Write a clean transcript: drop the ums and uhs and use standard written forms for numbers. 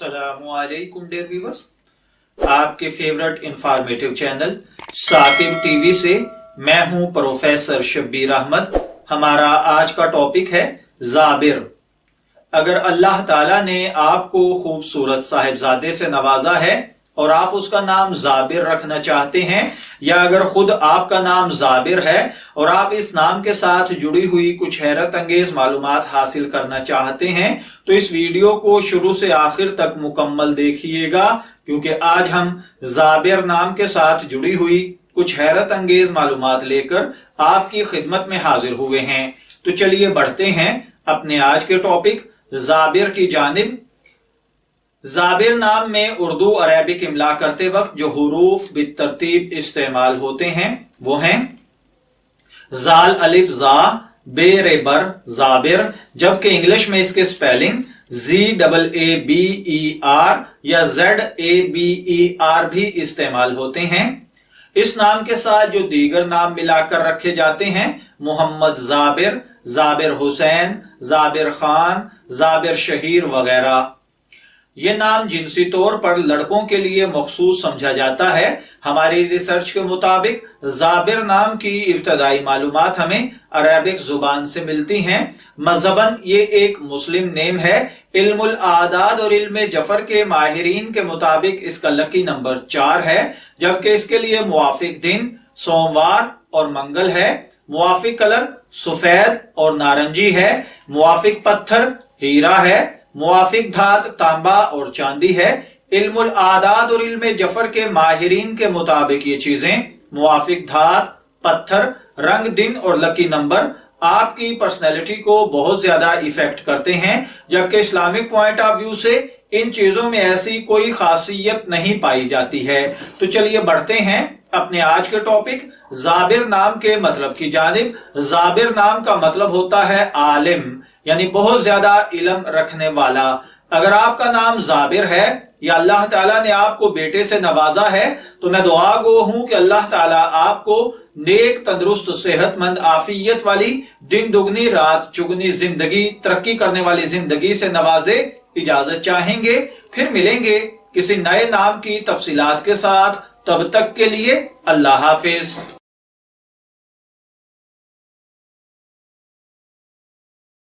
अस्सलामुअलैकुम dear viewers, आपके favourite informative channel Saqib TV से मैं हूं प्रोफेसर शब्बीर अहमद। हमारा आज का टॉपिक है ज़ाबिर। अगर अल्लाह ताला ने आपको खूबसूरत साहिबजादे से नवाजा है और आप उसका नाम ज़ाबिर रखना चाहते हैं, या अगर खुद आपका नाम ज़ाबिर है और आप इस नाम के साथ जुड़ी हुई कुछ हैरत अंगेज मालूमात हासिल करना चाहते हैं, तो इस वीडियो को शुरू से आखिर तक मुकम्मल देखिएगा, क्योंकि आज हम ज़ाबिर नाम के साथ जुड़ी हुई कुछ हैरत अंगेज मालूमात लेकर आपकी खिदमत में हाजिर हुए हैं। तो चलिए बढ़ते हैं अपने आज के टॉपिक ज़ाबिर की जानिब। ज़ाबिर नाम में उर्दू अरेबिक इमला करते वक्त जो हुरूफ बितरतीब इस्तेमाल होते हैं वो हैं जाल अलिफ जा बेर बर ज़ाबिर, जबकि इंग्लिश में इसके स्पेलिंग ZAABER या ZABER भी इस्तेमाल होते हैं। इस नाम के साथ जो दीगर नाम मिलाकर रखे जाते हैं, मोहम्मद ज़ाबिर, ज़ाबिर हुसैन, ज़ाबिर खान, ज़ाबिर शहीर वगैरह। ये नाम जिनसी तौर पर लड़कों के लिए मखसूस समझा जाता है। हमारी रिसर्च के मुताबिक ज़ाबिर नाम की इब्तदाई मालूमात हमें अरेबिक जुबान से मिलती हैं। मज़हबन ये एक मुस्लिम नेम है। इल्मुल आदाद और इल्म जफर के माहिरीन के मुताबिक इसका लकी नंबर 4 है, जबकि इसके लिए मुवाफिक दिन सोमवार और मंगल है। मुवाफिक कलर सफेद और नारंगी है। मुवाफिक पत्थर हीरा है। मुवाफिक धात तांबा और चांदी है। इल्मुल आदाद और इल्म जफर के माहिरीन के मुताबिक ये चीजें मुवाफिक धात, पत्थर, रंग, दिन और लकी नंबर आपकी पर्सनैलिटी को बहुत ज्यादा इफेक्ट करते हैं, जबकि इस्लामिक पॉइंट ऑफ व्यू से इन चीजों में ऐसी कोई खासियत नहीं पाई जाती है। तो चलिए बढ़ते हैं अपने आज के टॉपिक ज़ाबिर नाम के मतलब की जानिब। ज़ाबिर नाम का मतलब होता है आलिम, यानी बहुत ज्यादा इल्म रखने वाला। अगर आपका नाम ज़ाबिर है या अल्लाह ताला ने आपको बेटे से नवाजा है, तो मैं दुआ गो हूं कि अल्लाह ताला आपको नेक, तंदुरुस्त, सेहतमंद, आफियत वाली, दिन दुगनी रात चुगनी जिंदगी, तरक्की करने वाली जिंदगी से नवाजे। इजाजत चाहेंगे, फिर मिलेंगे किसी नए नाम की तफसीलात के साथ। तब तक के लिए अल्लाह हाफिज।